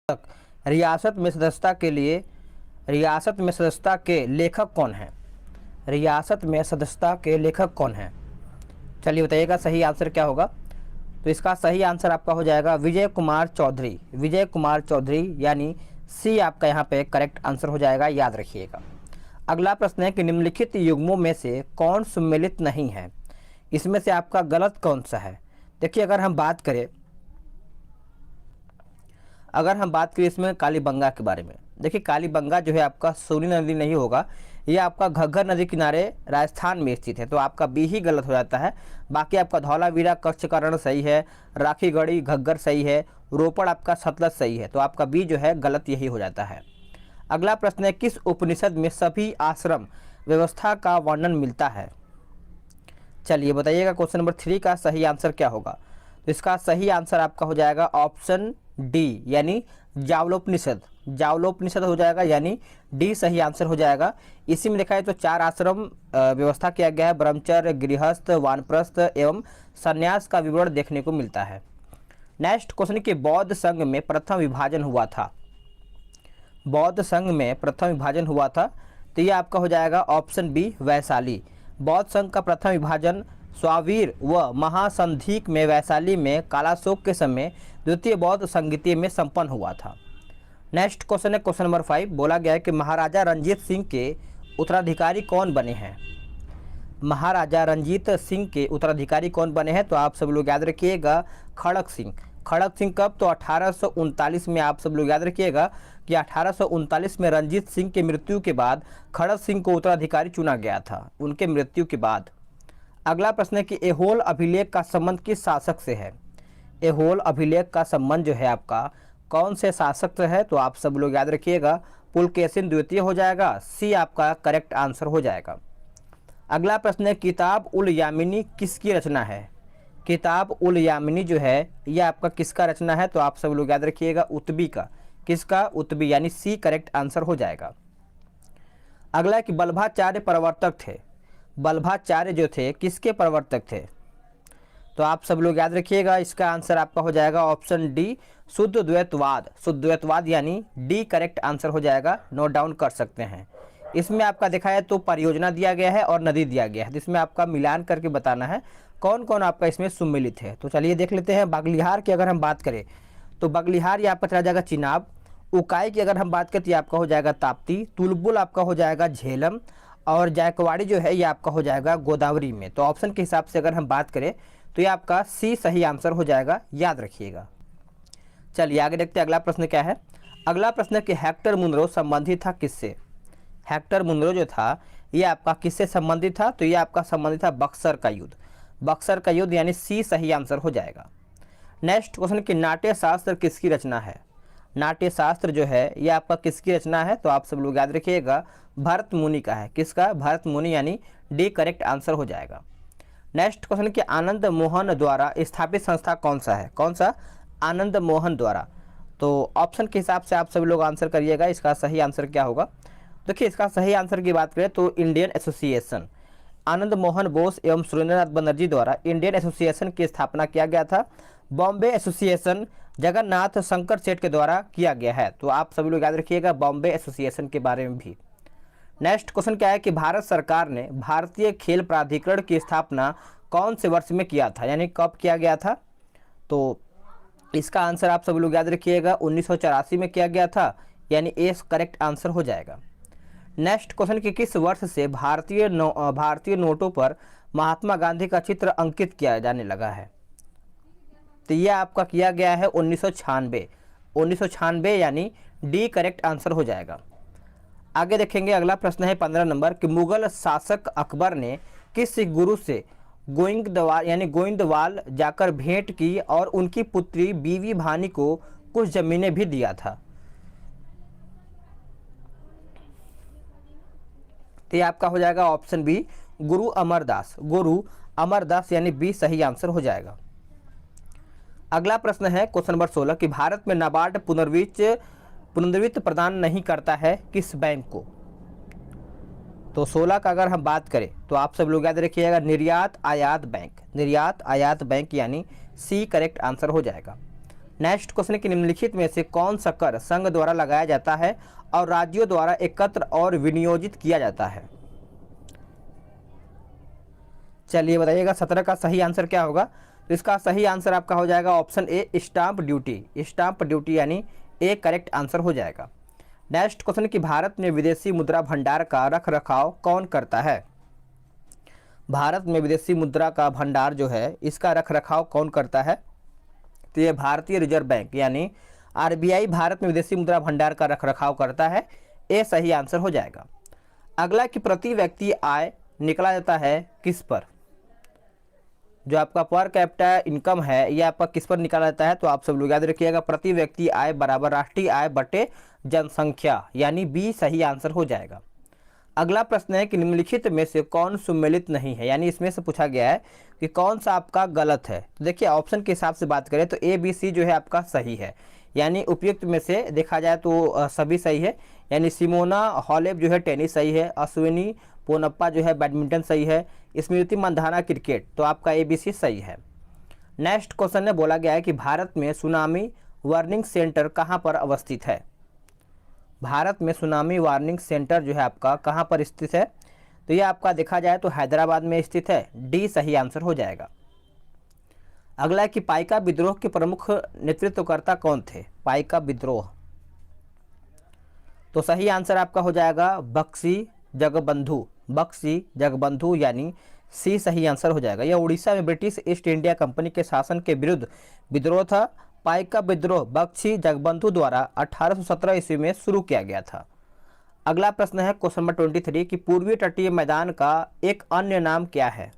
रियासत में सदस्यता के लिए रियासत में सदस्यता के लेखक कौन हैं? रियासत में सदस्यता के लेखक कौन हैं? चलिए बताइएगा सही आंसर क्या होगा। तो इसका सही आंसर आपका हो जाएगा विजय कुमार चौधरी। विजय कुमार चौधरी यानी सी आपका यहाँ पे करेक्ट आंसर हो जाएगा, याद रखिएगा। अगला प्रश्न है कि निम्नलिखित युग्मों में से कौन सम्मिलित नहीं है? इसमें से आपका गलत कौन सा है? देखिए अगर हम बात करें इसमें कालीबंगा के बारे में, देखिए कालीबंगा जो है आपका सोनी नदी नहीं होगा, ये आपका घग्गर नदी किनारे राजस्थान में स्थित है, तो आपका बी ही गलत हो जाता है। बाकी आपका धौलावीरा कच्छकरण सही है, राखीगढ़ी घग्गर सही है, रोपड़ आपका सतलज सही है, तो आपका बी जो है गलत यही हो जाता है। अगला प्रश्न है किस उपनिषद में सभी आश्रम व्यवस्था का वर्णन मिलता है? चलिए बताइएगा क्वेश्चन नंबर 3 का सही आंसर क्या होगा। तो इसका सही आंसर आपका हो जाएगा ऑप्शन डी यानी जावलोपनिषद। जावलोपनिषद हो जाएगा यानी डी सही आंसर हो जाएगा। इसी में देखा है तो 4 आश्रम व्यवस्था किया गया है, ब्रह्मचर्य, गृहस्थ, वानप्रस्थ एवं संन्यास का विवरण देखने को मिलता है। नेक्स्ट क्वेश्चन कि बौद्ध संघ में प्रथम विभाजन हुआ था। बौद्ध संघ में प्रथम विभाजन हुआ था, तो ये आपका हो जाएगा ऑप्शन बी वैशाली। बौद्ध संघ का प्रथम विभाजन स्वावीर व महासंधिक में वैशाली में कालाशोक के समय द्वितीय बौद्ध संगीति में संपन्न हुआ था। नेक्स्ट क्वेश्चन है क्वेश्चन नंबर 5। बोला गया है कि महाराजा रंजीत सिंह के उत्तराधिकारी कौन बने हैं? महाराजा रंजीत सिंह के उत्तराधिकारी कौन बने हैं? तो आप सब लोग याद रखिएगा खड़क सिंह। खड़क सिंह कब? तो 1839 में। आप सब लोग याद रखिएगा कि 1839 में रंजीत सिंह की मृत्यु के बाद खड़क सिंह को उत्तराधिकारी चुना गया था, उनके मृत्यु के बाद। अगला प्रश्न है कि ऐहोल अभिलेख का संबंध किस शासक से है? ऐहोल अभिलेख का संबंध जो है आपका कौन से शासक से है? तो आप सब लोग याद रखिएगा पुलकेशिन द्वितीय हो जाएगा, सी आपका करेक्ट आंसर हो जाएगा। अगला प्रश्न है किताब उल यामिनी किसकी रचना है? किताब उल यामिनी जो है यह आपका किसका रचना है? तो आप सब लोग याद रखिएगा उत्बी का। किसका? उत्बी यानी सी करेक्ट आंसर हो जाएगा। अगला है कि बल्भाचार्य प्रवर्तक थे। बल्भाचार्य जो थे किसके प्रवर्तक थे? तो आप सब लोग याद रखिएगा इसका आंसर आपका हो जाएगा ऑप्शन डी शुद्ध द्वैतवाद। शुद्ध द्वैतवाद यानी डी करेक्ट आंसर हो जाएगा, नोट डाउन कर सकते हैं। इसमें आपका देखा है तो परियोजना दिया गया है और नदी दिया गया है, जिसमें आपका मिलान करके बताना है कौन कौन आपका इसमें सम्मिलित है। तो चलिए देख लेते हैं। बगलिहार की अगर हम बात करें तो बगलिहार ये आपका चला जाएगा चिनाब। उकाई की अगर हम बात करें तो ये आपका हो जाएगा ताप्ती। तुलबुल आपका हो जाएगा झेलम और जायकवाड़ी जो है ये आपका हो जाएगा गोदावरी में। तो ऑप्शन के हिसाब से अगर हम बात करें तो ये आपका सी सही आंसर हो जाएगा, याद रखिएगा। चलिए आगे देखते हैं अगला प्रश्न क्या है। अगला प्रश्न है कि हेक्टर मुनरो संबंधित था किससे? हेक्टर मुनरो जो था ये आपका किससे संबंधित था? तो ये आपका संबंधित था बक्सर का युद्ध। बक्सर का युद्ध यानी सी सही आंसर हो जाएगा। नेक्स्ट क्वेश्चन कि नाट्य शास्त्र किसकी रचना है? नाट्य शास्त्र जो है ये आपका किसकी रचना है? तो आप सब लोग याद रखिएगा भरत मुनि का है। किसका? भरत मुनि यानी डी करेक्ट आंसर हो जाएगा। नेक्स्ट क्वेश्चन कि आनंद मोहन द्वारा स्थापित संस्था कौन सा है? कौन सा? आनंद मोहन द्वारा। तो ऑप्शन के हिसाब से आप सभी लोग आंसर करिएगा इसका सही आंसर क्या होगा। देखिए इसका सही आंसर की बात करें तो इंडियन एसोसिएशन। आनंद मोहन बोस एवं सुरेंद्रनाथ बनर्जी द्वारा इंडियन एसोसिएशन की स्थापना किया गया था। बॉम्बे एसोसिएशन जगन्नाथ शंकर सेठ के द्वारा किया गया है। तो आप सभी लोग याद रखिएगा बॉम्बे एसोसिएशन के बारे में भी। नेक्स्ट क्वेश्चन क्या है कि भारत सरकार ने भारतीय खेल प्राधिकरण की स्थापना कौन से वर्ष में किया था, यानी कब किया गया था? तो इसका आंसर आप सभी लोग याद रखिएगा 1984 में किया गया था, यानी ए करेक्ट आंसर हो जाएगा। नेक्स्ट क्वेश्चन कि किस वर्ष से भारतीय नोटों पर महात्मा गांधी का चित्र अंकित किया जाने लगा है? तो यह आपका किया गया है 1996 यानी डी करेक्ट आंसर हो जाएगा। आगे देखेंगे अगला प्रश्न है 15 नंबर कि मुगल शासक अकबर ने किस गुरु से गोइंदवाल जाकर भेंट की और उनकी पुत्री बीवी भानी को कुछ जमीनें भी दिया था? तो ये आपका हो जाएगा ऑप्शन बी गुरु अमरदास। गुरु अमरदास यानी बी सही आंसर हो जाएगा। अगला प्रश्न है क्वेश्चन नंबर 16 कि भारत में नाबार्ड पुनर्वित्त प्रदान नहीं करता है किस बैंक को? तो 16 का अगर हम बात करें तो आप सब लोग याद रखिएगा निर्यात आयात बैंक। निर्यात आयात बैंक यानी सी करेक्ट आंसर हो जाएगा। नेक्स्ट क्वेश्चन है कि निम्नलिखित में से कौन सा कर संघ द्वारा लगाया जाता है और राज्यों द्वारा एकत्र और विनियोजित किया जाता है। चलिए बताइएगा 17 का सही आंसर क्या होगा। तो इसका सही आंसर आपका हो जाएगा option A stamp duty. Stamp duty यानी ए करेक्ट आंसर हो जाएगा। नेक्स्ट क्वेश्चन कि भारत में विदेशी मुद्रा भंडार का रख रखाव कौन करता है। भारत में विदेशी मुद्रा का भंडार जो है इसका रख रखाव कौन करता है। तो ये भारतीय रिजर्व बैंक यानी आरबीआई भारत में विदेशी मुद्रा भंडार का रख रखाव करता है। ए सही आंसर हो जाएगा। अगला कि प्रति व्यक्ति आय निकला जाता है किस पर। जो आपका पर कैपिटा इनकम है ये आपका किस पर निकाला जाता है। तो आप सब लोग याद रखिएगा प्रति व्यक्ति आय बराबर राष्ट्रीय आय बटे जनसंख्या यानी बी सही आंसर हो जाएगा। अगला प्रश्न है कि निम्नलिखित में से कौन सुमेलित नहीं है, यानी इसमें से पूछा गया है कि कौन सा आपका गलत है। तो देखिए ऑप्शन के हिसाब से बात करें तो ए बी सी जो है आपका सही है, यानी उपयुक्त में से देखा जाए तो सभी सही है। यानी सिमोना हॉलेप जो है टेनिस सही है, अश्विनी पोनप्पा जो है बैडमिंटन सही है, स्मृति मंधाना क्रिकेट, तो आपका ए बी सी सही है। नेक्स्ट क्वेश्चन में बोला गया है कि भारत में सुनामी वार्निंग सेंटर कहाँ पर अवस्थित है। भारत में सुनामी वार्निंग सेंटर जो है आपका कहाँ पर स्थित है। तो ये आपका देखा जाए तो हैदराबाद में स्थित है। डी सही आंसर हो जाएगा। अगला है कि पाइका विद्रोह के प्रमुख नेतृत्वकर्ता कौन थे। पाइका विद्रोह, तो सही आंसर आपका हो जाएगा बख्शी जगबंधु। बख्शी जगबंधु यानी सी सही आंसर हो जाएगा। यह उड़ीसा में ब्रिटिश ईस्ट इंडिया कंपनी के शासन के विरुद्ध विद्रोह था। पाइका विद्रोह बख्शी जगबंधु द्वारा 1817 ईस्वी में शुरू किया गया था। अगला प्रश्न है क्वेश्चन नंबर 23 कि पूर्वी तटीय मैदान का एक अन्य नाम क्या है।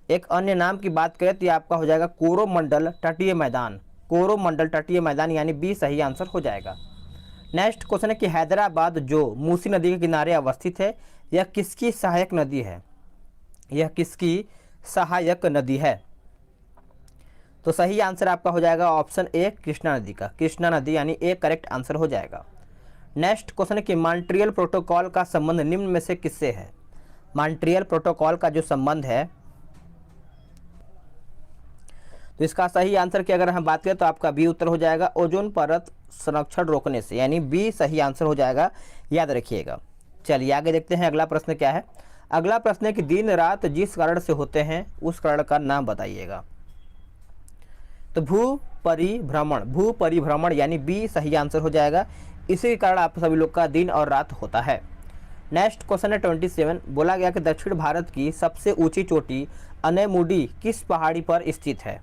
एक अन्य नाम की बात करें तो ये आपका हो जाएगा कोरोमंडल तटीय मैदान। कोरोमंडल तटीय मैदान यानी बी सही आंसर हो जाएगा। नेक्स्ट क्वेश्चन है कि हैदराबाद जो मूसी नदी के किनारे अवस्थित है यह किसकी सहायक नदी है। यह किसकी सहायक नदी है। तो सही आंसर आपका हो जाएगा ऑप्शन ए कृष्णा नदी का। कृष्णा नदी यानी ए करेक्ट आंसर हो जाएगा। नेक्स्ट क्वेश्चन है कि मॉन्ट्रियल प्रोटोकॉल का संबंध निम्न में से किससे है। मॉन्ट्रियल प्रोटोकॉल का जो संबंध है तो इसका सही आंसर की अगर हम बात करें तो आपका बी उत्तर हो जाएगा ओजोन परत संरक्षण रोकने से, यानी बी सही आंसर हो जाएगा, याद रखिएगा। चलिए आगे देखते हैं अगला प्रश्न क्या है। अगला प्रश्न है कि दिन रात जिस कारण से होते हैं उस कारण का नाम बताइएगा। तो भू परिभ्रमण यानी बी सही आंसर हो जाएगा। इसी के कारण आप सभी लोग का दिन और रात होता है। नेक्स्ट क्वेश्चन है 27। बोला गया कि दक्षिण भारत की सबसे ऊंची चोटी अनेमुडी किस पहाड़ी पर स्थित है।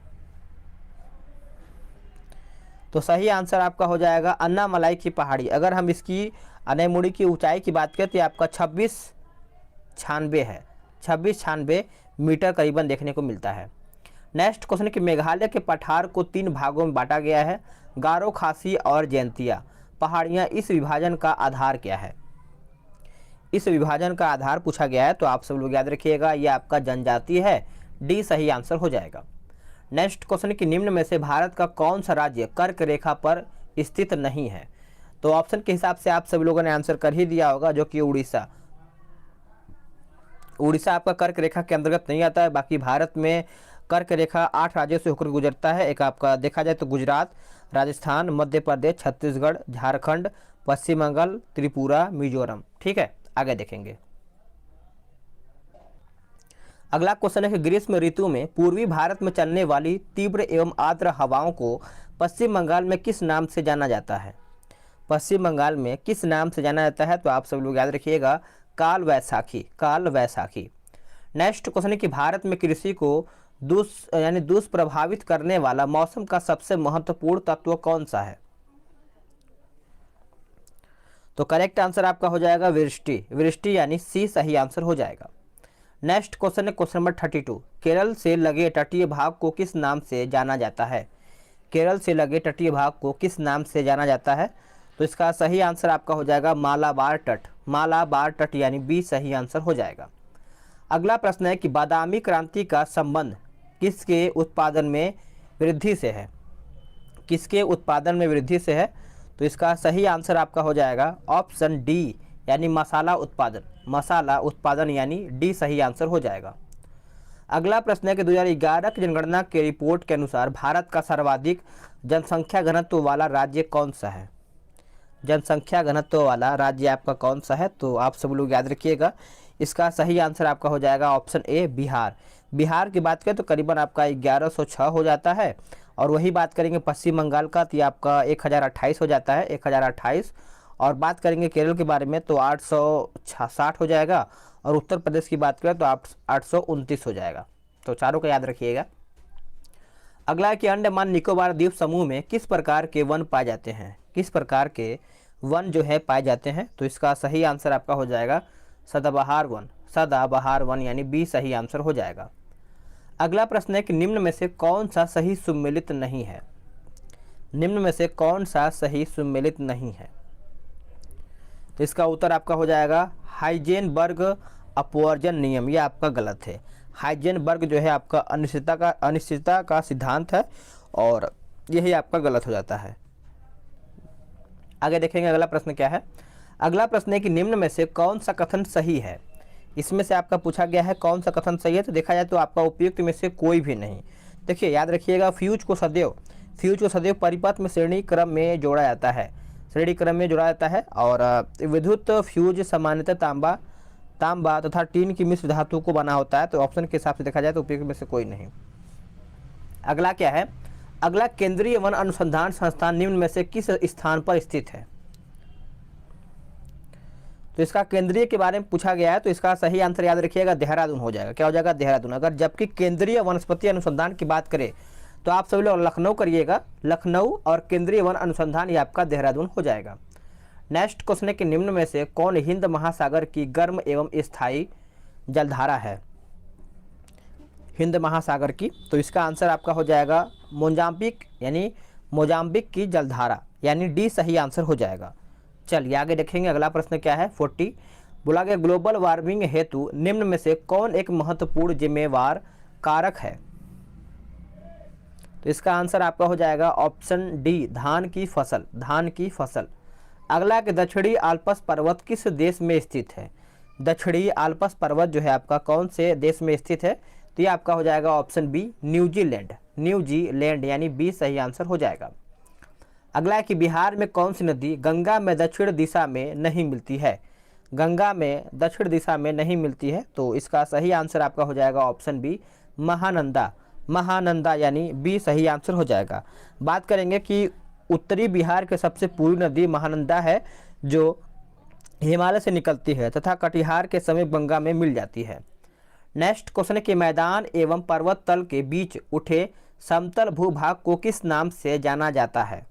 तो सही आंसर आपका हो जाएगा अन्नामलाई की पहाड़ी। अगर हम इसकी अनेमुडी की ऊंचाई की बात करें तो आपका 2696 है। 2696 मीटर करीबन देखने को मिलता है। नेक्स्ट क्वेश्चन है कि मेघालय के पठार को 3 भागों में बांटा गया है, गारो, खासी और जयंतिया पहाड़ियाँ। इस विभाजन का आधार क्या है। इस विभाजन का आधार पूछा गया है तो आप सब लोग याद रखिएगा ये आपका जनजाति है। डी सही आंसर हो जाएगा। नेक्स्ट क्वेश्चन है कि निम्न में से भारत का कौन सा राज्य कर्क रेखा पर स्थित नहीं है। तो ऑप्शन के हिसाब से आप सभी लोगों ने आंसर कर ही दिया होगा, जो कि उड़ीसा। उड़ीसा आपका कर्क रेखा के अंतर्गत नहीं आता है। बाकी भारत में कर्क रेखा 8 राज्यों से होकर गुजरता है। एक आपका देखा जाए तो गुजरात, राजस्थान, मध्य प्रदेश, छत्तीसगढ़, झारखंड, पश्चिम बंगाल, त्रिपुरा, मिजोरम। ठीक है, आगे देखेंगे। अगला क्वेश्चन है कि ग्रीष्म ऋतु में पूर्वी भारत में चलने वाली तीव्र एवं आर्द्र हवाओं को पश्चिम बंगाल में किस नाम से जाना जाता है। पश्चिम बंगाल में किस नाम से जाना जाता है। तो आप सब लोग याद रखिएगा काल वैसाखी। काल वैसाखी। नेक्स्ट क्वेश्चन है कि भारत में कृषि को दुष्प्रभावित करने वाला मौसम का सबसे महत्वपूर्ण तत्व कौन सा है। तो करेक्ट आंसर आपका हो जाएगा वृष्टि। वृष्टि यानी सी सही आंसर हो जाएगा। नेक्स्ट क्वेश्चन है क्वेश्चन नंबर 32। केरल से लगे तटीय भाग को किस नाम से जाना जाता है। केरल से लगे तटीय भाग को किस नाम से जाना जाता है। तो इसका सही आंसर आपका हो जाएगा मालाबार तट। मालाबार तट यानी बी सही आंसर हो जाएगा। अगला प्रश्न है कि बादामी क्रांति का संबंध किसके उत्पादन में वृद्धि से है। किसके उत्पादन में वृद्धि से है। तो इसका सही आंसर आपका हो जाएगा ऑप्शन डी यानी मसाला उत्पादन। मसाला उत्पादन यानी डी सही आंसर हो जाएगा। अगला प्रश्न है कि 2011 की जनगणना के रिपोर्ट के अनुसार भारत का सर्वाधिक जनसंख्या घनत्व वाला राज्य कौन सा है? जनसंख्या घनत्व वाला राज्य आपका कौन सा है? तो आप सब लोग याद रखिएगा, इसका सही आंसर आपका हो जाएगा ऑप्शन ए बिहार। बिहार की बात करें तो करीबन आपका 1106 हो जाता है। और वही बात करेंगे पश्चिम बंगाल का तो ये आपका 1028 हो जाता है, 1028। और बात करेंगे केरल के बारे में तो 860 हो जाएगा। और उत्तर प्रदेश की बात करें तो 829 हो जाएगा। तो चारों का याद रखिएगा। अगला है कि अंडमान निकोबार द्वीप समूह में किस प्रकार के वन पाए जाते हैं? किस प्रकार के वन जो है पाए जाते हैं? तो इसका सही आंसर आपका हो जाएगा सदाबहार वन। सदाबहार वन यानी बी सही आंसर हो जाएगा। अगला प्रश्न है कि निम्न में से कौन सा सही सुमेलित नहीं है? निम्न में से कौन सा सही सुमेलित नहीं है? तो इसका उत्तर आपका हो जाएगा हाइजेनबर्ग अपवर्जन नियम। यह आपका गलत है। हाइजेनबर्ग जो है आपका अनिश्चितता का सिद्धांत है और यही आपका गलत हो जाता है। आगे देखेंगे अगला प्रश्न क्या है। अगला प्रश्न है कि निम्न में से कौन सा कथन सही है? इसमें से आपका पूछा गया है कौन सा कथन सही है। तो देखा जाए तो आपका उपयुक्त में से कोई भी नहीं। देखिए याद रखिएगा, फ्यूज को सदैव परिपथ में श्रेणी क्रम में जोड़ा जाता है। श्रेणी क्रम में जोड़ा जाता है। और विद्युत फ्यूज सामान्यतः तांबा तथा टीन की मिश्र धातु को बना होता है। तो ऑप्शन के हिसाब से देखा जाए तो उपयुक्त में से कोई नहीं। अगला क्या है। अगला केंद्रीय वन अनुसंधान संस्थान निम्न में से किस स्थान पर स्थित है? तो इसका केंद्रीय के बारे में पूछा गया है। तो इसका सही आंसर याद रखिएगा देहरादून हो जाएगा। क्या हो जाएगा? देहरादून। अगर जबकि केंद्रीय वनस्पति अनुसंधान की बात करें तो आप सभी लोग लखनऊ करिएगा। लखनऊ और केंद्रीय वन अनुसंधान ये आपका देहरादून हो जाएगा। नेक्स्ट क्वेश्चन है कि निम्न में से कौन हिंद महासागर की गर्म एवं स्थायी जलधारा है? हिंद महासागर की। तो इसका आंसर आपका हो जाएगा मोजाम्बिक की जलधारा यानी डी सही आंसर हो जाएगा। चलिए आगे देखेंगे अगला प्रश्न क्या है। 40 बोला गया ग्लोबल वार्मिंग हेतु निम्न में से कौन एक महत्वपूर्ण जिम्मेवार कारक है? तो इसका आंसर आपका हो जाएगा ऑप्शन डी धान की फसल। अगला के दक्षिणी आल्प्स पर्वत किस देश में स्थित है? दक्षिणी आल्प्स पर्वत जो है आपका कौन से देश में स्थित है? तो ये आपका हो जाएगा ऑप्शन बी न्यूजीलैंड यानी बी सही आंसर हो जाएगा। अगला है कि बिहार में कौन सी नदी गंगा में दक्षिण दिशा में नहीं मिलती है? गंगा में दक्षिण दिशा में नहीं मिलती है। तो इसका सही आंसर आपका हो जाएगा ऑप्शन बी महानंदा यानी बी सही आंसर हो जाएगा। बात करेंगे कि उत्तरी बिहार के सबसे पूर्वी नदी महानंदा है जो हिमालय से निकलती है तथा कटिहार के समीप गंगा में मिल जाती है। नेक्स्ट क्वेश्चन है कि मैदान एवं पर्वत तल के बीच उठे समतल भूभाग को किस नाम से जाना जाता है?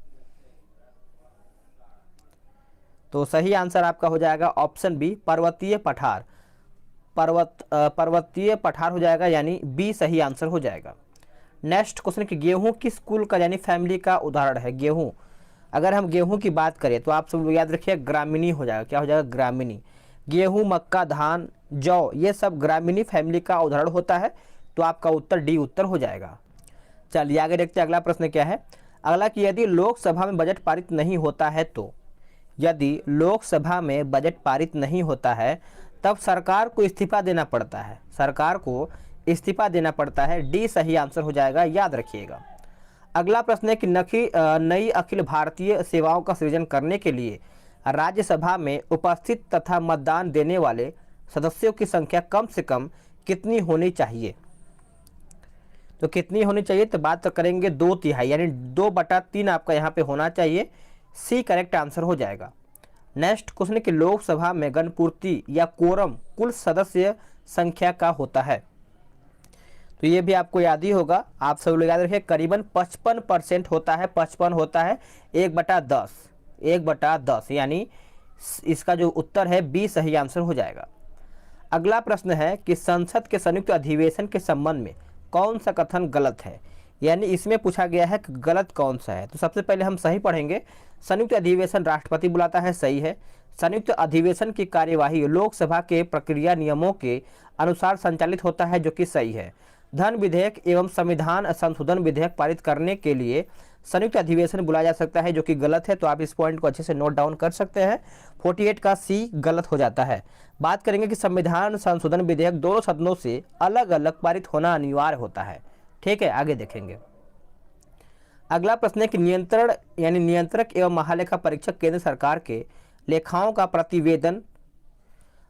तो सही आंसर आपका हो जाएगा ऑप्शन बी पर्वतीय पठार हो जाएगा यानी बी सही आंसर हो जाएगा। नेक्स्ट क्वेश्चन कि गेहूं किस कुल का यानी फैमिली का उदाहरण है? गेहूं, अगर हम गेहूं की बात करें तो आप सब लोग याद रखिए ग्रामीणी हो जाएगा। क्या हो जाएगा? ग्रामीणी। गेहूं, मक्का, धान, जौ ये सब ग्रामीणी फैमिली का उदाहरण होता है। तो आपका उत्तर डी उत्तर हो जाएगा। चलिए आगे देखते हैं अगला प्रश्न क्या है। अगला कि यदि लोकसभा में बजट पारित नहीं होता है तो यदि लोकसभा में बजट पारित नहीं होता है तब सरकार को इस्तीफा देना पड़ता है। सरकार को इस्तीफा देना पड़ता है। डी सही आंसर हो जाएगा, याद रखिएगा। अगला प्रश्न है कि नई अखिल भारतीय सेवाओं का सृजन करने के लिए राज्यसभा में उपस्थित तथा मतदान देने वाले सदस्यों की संख्या कम से कम कितनी होनी चाहिए? तो कितनी होनी चाहिए तो बात तो करेंगे 2/3 यानी 2/3 आपका यहाँ पे होना चाहिए। सी करेक्ट आंसर हो जाएगा। नेक्स्ट क्वेश्चन कि लोकसभा में गणपूर्ति या कोरम कुल सदस्य संख्या का होता है? तो ये भी आपको याद ही होगा। आप सब लोग याद रखिए करीबन 55% होता है। 55 होता है 1/10 यानी इसका जो उत्तर है बी सही आंसर हो जाएगा। अगला प्रश्न है कि संसद के संयुक्त अधिवेशन के संबंध में कौन सा कथन गलत है? यानी इसमें पूछा गया है कि गलत कौन सा है। तो सबसे पहले हम सही पढ़ेंगे। संयुक्त अधिवेशन राष्ट्रपति बुलाता है, सही है। संयुक्त अधिवेशन की कार्यवाही लोकसभा के प्रक्रिया नियमों के अनुसार संचालित होता है, जो कि सही है। धन विधेयक एवं संविधान संशोधन विधेयक पारित करने के लिए संयुक्त अधिवेशन बुलाया जा सकता है, जो कि गलत है। तो आप इस पॉइंट को अच्छे से नोट डाउन कर सकते हैं। 48 का सी गलत हो जाता है। बात करेंगे कि संविधान संशोधन विधेयक दोनों सदनों से अलग अलग पारित होना अनिवार्य होता है। ठीक है, आगे देखेंगे। अगला प्रश्न है कि नियंत्रण यानी नियंत्रक एवं महालेखा परीक्षक केंद्र सरकार के लेखाओं का प्रतिवेदन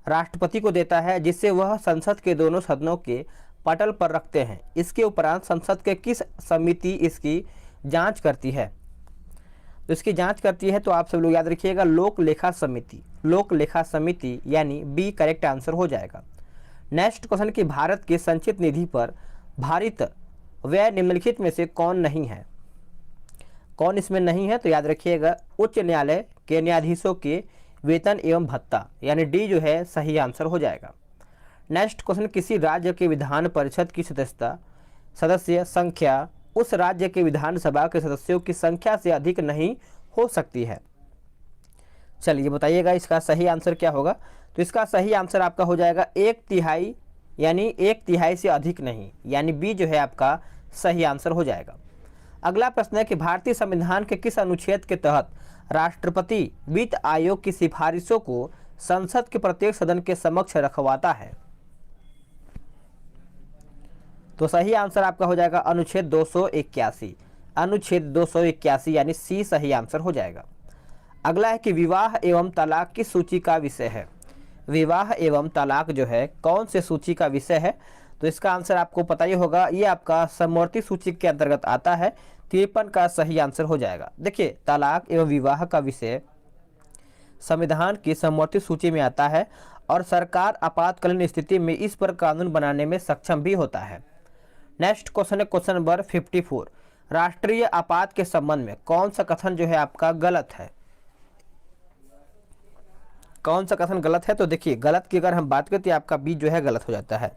राष्ट्रपति को देता है, जिससे वह संसद के दोनों सदनों के पटल पर रखते हैं। इसके उपरांत संसद के किस समिति इसकी जांच करती है? तो इसकी जांच करती है, तो आप सब लोग याद रखिएगा, लोक लेखा समिति। लोक लेखा समिति यानी बी करेक्ट आंसर हो जाएगा। नेक्स्ट क्वेश्चन कि भारत के संचित निधि पर भारित व्यय निम्नलिखित में से कौन नहीं है? कौन इसमें नहीं है? तो याद रखिएगा, उच्च न्यायालय के न्यायाधीशों के वेतन एवं भत्ता, यानी डी जो है सही आंसर हो जाएगा। नेक्स्ट क्वेश्चन, किसी राज्य के विधान परिषद की सदस्य संख्या उस राज्य के विधानसभा के सदस्यों की संख्या से अधिक नहीं हो सकती है। चलिए बताइएगा इसका सही आंसर क्या होगा? तो इसका सही आंसर आपका हो जाएगा 1/3, यानी 1/3 से अधिक नहीं, यानी बी जो है आपका सही आंसर हो जाएगा। अगला प्रश्न है कि भारतीय संविधान के किस अनुच्छेद के तहत राष्ट्रपति वित्त आयोग की सिफारिशों को संसद के प्रत्येक सदन के समक्ष रखवाता है? तो सही आंसर आपका हो जाएगा अनुच्छेद 281। अनुच्छेद 281 यानी सी सही आंसर हो जाएगा। अगला है कि विवाह एवं तलाक किस सूची का विषय है? विवाह एवं तलाक जो है कौन से सूची का विषय है? तो इसका आंसर आपको पता ही होगा, ये आपका समवर्ती सूची के अंतर्गत आता है। 53 का सही आंसर हो जाएगा। देखिए, तलाक एवं विवाह का विषय संविधान की समवर्ती सूची में आता है और सरकार आपातकालीन स्थिति में इस पर कानून बनाने में सक्षम भी होता है। नेक्स्ट क्वेश्चन है क्वेश्चन नंबर 54। राष्ट्रीय आपात के संबंध में कौन सा कथन जो है आपका गलत है? कौन सा कथन गलत है? तो देखिए, गलत की अगर हम बात करें तो आपका बी जो है गलत हो जाता है।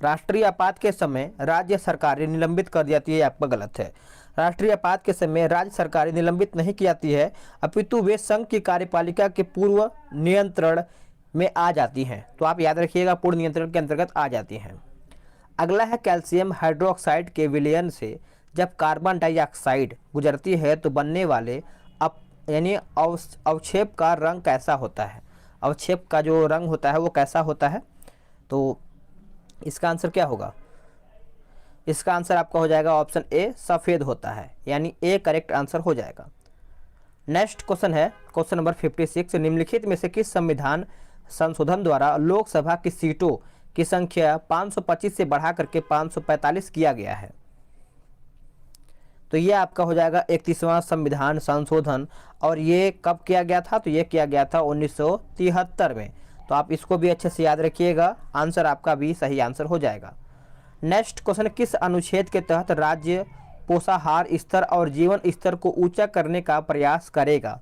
राष्ट्रीय आपात के समय राज्य सरकारें निलंबित कर दी जाती है, आपका गलत है। राष्ट्रीय आपात के समय राज्य सरकारें निलंबित नहीं की जाती है, अपितु वे संघ की कार्यपालिका के पूर्व नियंत्रण में आ जाती हैं। तो आप याद रखिएगा, पूर्ण नियंत्रण के अंतर्गत आ जाती हैं। अगला है कैल्शियम हाइड्रोक्साइड के विलयन से जब कार्बन डाइऑक्साइड गुजरती है तो बनने वाले यानी अवक्षेप का रंग कैसा होता है? अवक्षेप का जो रंग होता है वो कैसा होता है? तो इसका आंसर क्या होगा? इसका आंसर आपका हो जाएगा ऑप्शन ए सफ़ेद होता है, यानी ए करेक्ट आंसर हो जाएगा। नेक्स्ट क्वेश्चन है क्वेश्चन नंबर 56। निम्नलिखित में से किस संविधान संशोधन द्वारा लोकसभा की सीटों की संख्या 525 से बढ़ा करके 545 किया गया है? तो ये आपका हो जाएगा 31वां संविधान संशोधन, और ये कब किया गया था? तो ये किया गया था 1973 में। तो आप इसको भी अच्छे से याद रखिएगा, आंसर आपका भी सही आंसर हो जाएगा। नेक्स्ट क्वेश्चन, किस अनुच्छेद के तहत राज्य पोषाहार स्तर और जीवन स्तर को ऊंचा करने का प्रयास करेगा?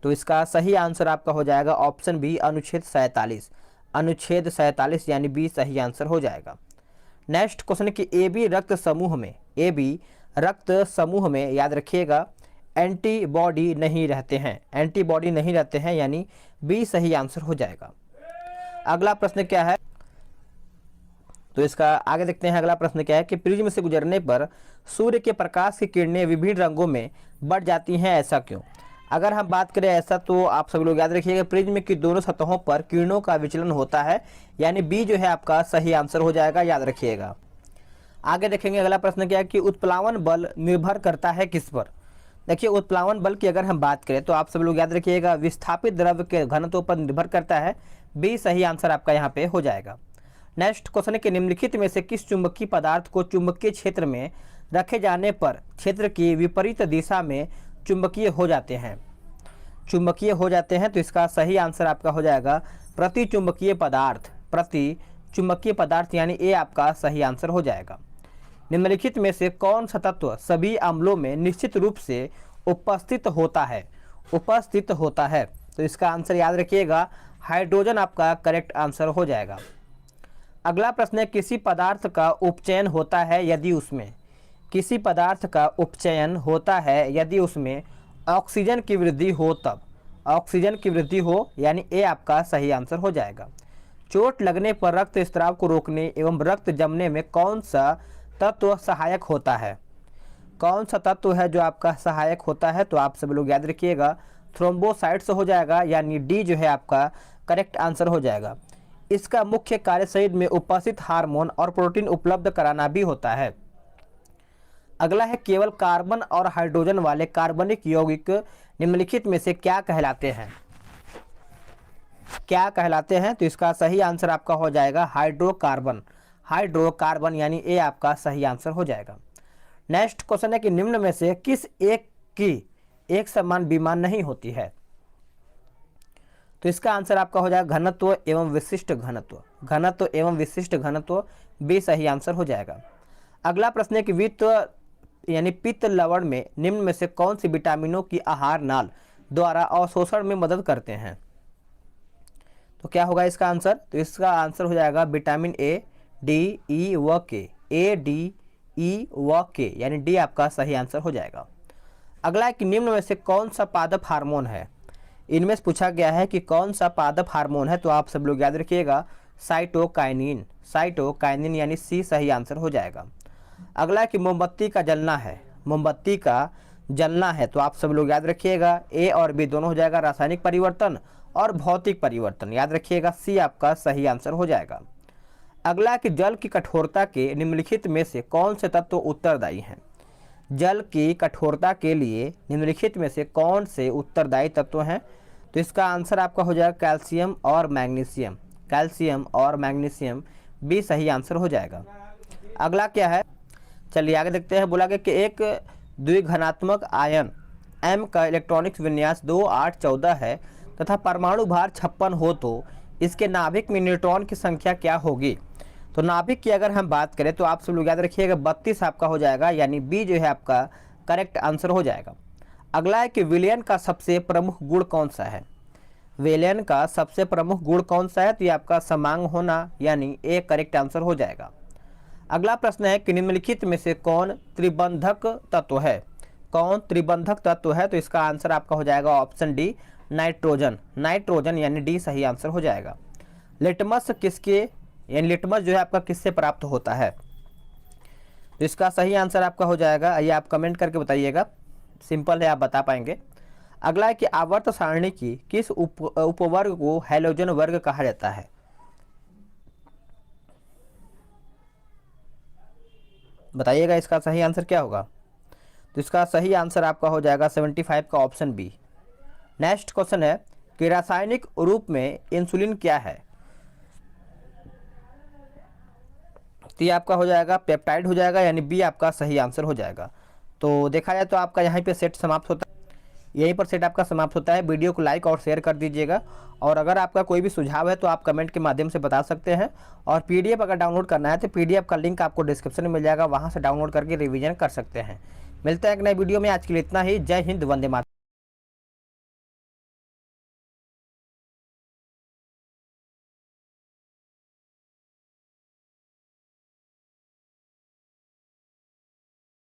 तो इसका सही आंसर आपका हो जाएगा ऑप्शन बी अनुच्छेद 47। अनुच्छेद 47 यानी बी सही आंसर हो जाएगा। नेक्स्ट क्वेश्चन कि ए बी रक्त समूह में याद रखिएगा एंटीबॉडी नहीं रहते हैं। एंटीबॉडी नहीं रहते हैं, यानी बी सही आंसर हो जाएगा। अगला प्रश्न क्या है? तो इसका आगे देखते हैं। अगला प्रश्न क्या है कि प्रिज्म से गुजरने पर सूर्य के प्रकाश की किरणें विभिन्न रंगों में बढ़ जाती हैं, ऐसा क्यों? अगर हम बात करें ऐसा, तो आप सभी लोग याद रखिएगा प्रिज्म की दोनों सतहों पर किरणों का विचलन होता है, यानी बी जो है आपका सही आंसर हो जाएगा, याद रखिएगा। आगे देखेंगे अगला प्रश्न क्या है कि उत्प्लावन बल निर्भर करता है किस पर? देखिए, उत्प्लावन बल की अगर हम बात करें तो आप सब लोग याद रखिएगा विस्थापित द्रव्य के घनत्व पर निर्भर करता है, बी सही आंसर आपका यहाँ पे हो जाएगा। नेक्स्ट क्वेश्चन है कि निम्नलिखित में से किस चुंबकीय पदार्थ को चुंबकीय क्षेत्र में रखे जाने पर क्षेत्र की विपरीत दिशा में चुंबकीय हो जाते हैं? चुंबकीय हो जाते हैं, तो इसका सही आंसर आपका हो जाएगा प्रति चुंबकीय पदार्थ, यानी ए आपका सही आंसर हो जाएगा। निम्नलिखित में से कौन सा तत्व सभी अम्लों में निश्चित रूप से उपस्थित होता है? तो इसका आंसर याद रखिएगा हाइड्रोजन आपका करेक्ट आंसर हो जाएगा। अगला प्रश्न है किसी पदार्थ का उपचयन होता है यदि उसमें ऑक्सीजन की वृद्धि हो तब? ऑक्सीजन की वृद्धि हो, यानी ए आपका सही आंसर हो जाएगा। चोट लगने पर रक्त स्राव को रोकने एवं रक्त जमने में कौन सा तत्व सहायक होता है? कौन सा तत्व है जो आपका सहायक होता है? तो आप सब लोग याद रखिएगा, थ्रोम्बोसाइट्स हो जाएगा, यानी डी जो है आपका करेक्ट आंसर हो जाएगा। इसका मुख्य कार्य शरीर में उपस्थित हार्मोन और प्रोटीन उपलब्ध कराना भी होता है। अगला है, केवल कार्बन और हाइड्रोजन वाले कार्बनिक यौगिक निम्नलिखित में से क्या कहलाते हैं? क्या कहलाते हैं? तो इसका सही आंसर आपका हो जाएगा हाइड्रोकार्बन। हाइड्रोकार्बन यानी ए आपका सही आंसर हो जाएगा। नेक्स्ट क्वेश्चन है कि निम्न में से किस एक की एक समान विमान नहीं होती है? तो इसका आंसर आपका हो जाएगा घनत्व एवं विशिष्ट घनत्व। घनत्व एवं विशिष्ट घनत्व बी सही आंसर हो जाएगा। अगला प्रश्न है कि वित्त यानी पित्त लवण में निम्न में से कौन सी विटामिनों की आहार नाल द्वारा अवशोषण में मदद करते हैं? तो क्या होगा इसका आंसर? तो इसका आंसर हो जाएगा विटामिन ए, डी, ई व के। ए, डी, ई व के यानी डी आपका सही आंसर हो जाएगा। अगला है कि निम्न में से कौन सा पादप हार्मोन है? इनमें से पूछा गया है कि कौन सा पादप हार्मोन है, तो आप सब लोग याद रखिएगा साइटोकाइनिन। साइटोकाइनिन यानी सी सही आंसर हो जाएगा। अगला है कि मोमबत्ती का जलना है। मोमबत्ती का जलना है, तो आप सब लोग याद रखिएगा ए और बी दोनों हो जाएगा, रासायनिक परिवर्तन और भौतिक परिवर्तन। याद रखिएगा सी आपका सही आंसर हो जाएगा। अगला है कि जल की कठोरता के निम्नलिखित में से कौन से तत्व उत्तरदायी हैं? जल की कठोरता के लिए निम्नलिखित में से कौन से उत्तरदायी तत्व हैं? तो इसका आंसर आपका हो जाएगा कैल्शियम और मैग्नीशियम। कैल्शियम और मैग्नीशियम भी सही आंसर हो जाएगा। अगला क्या है, चलिए आगे देखते हैं। बोला गया कि एक द्विघनात्मक आयन M का इलेक्ट्रॉनिक विन्यास 2, 8, 14 है तथा परमाणु भार 56 हो तो इसके नाभिक में न्यूट्रॉन की संख्या क्या होगी? तो नाभिक की अगर हम बात करें तो आप सब लोग याद रखिएगा 32 आपका हो जाएगा, यानी बी जो है आपका करेक्ट आंसर हो जाएगा। अगला है कि विलयन का सबसे प्रमुख गुण कौन सा है? विलयन का सबसे प्रमुख गुण कौन सा है? तो ये आपका समांग होना, यानी ए करेक्ट आंसर हो जाएगा। अगला प्रश्न है कि निम्नलिखित में से कौन त्रिबंधक तत्व है? कौन त्रिबंधक तत्व है? तो इसका आंसर आपका हो जाएगा ऑप्शन डी नाइट्रोजन। नाइट्रोजन यानी डी सही आंसर हो जाएगा। लिटमस किसके यानी लिटमस जो है आपका किससे प्राप्त होता है? तो इसका सही आंसर आपका हो जाएगा, ये आप कमेंट करके बताइएगा, सिंपल है आप बता पाएंगे। अगला है कि आवर्त सारणी की किस उपवर्ग को हैलोजन वर्ग कहा जाता है? बताइएगा इसका सही आंसर क्या होगा? तो इसका सही आंसर आपका हो जाएगा 75 का ऑप्शन बी। नेक्स्ट क्वेश्चन है कि रासायनिक रूप में इंसुलिन क्या है? तो ये आपका हो जाएगा पेप्टाइड हो जाएगा, यानी बी आपका सही आंसर हो जाएगा। तो देखा जाए तो आपका यहाँ पे सेट समाप्त होता है, यहीं पर सेट आपका समाप्त होता है। वीडियो को लाइक और शेयर कर दीजिएगा, और अगर आपका कोई भी सुझाव है तो आप कमेंट के माध्यम से बता सकते हैं। और पीडीएफ अगर डाउनलोड करना है तो पीडीएफ का लिंक आपको डिस्क्रिप्शन में मिल जाएगा, वहाँ से डाउनलोड करके रिवीजन कर सकते हैं। मिलते हैं एक नए वीडियो में, आज के लिए इतना ही। जय हिंद, वंदे मातरम।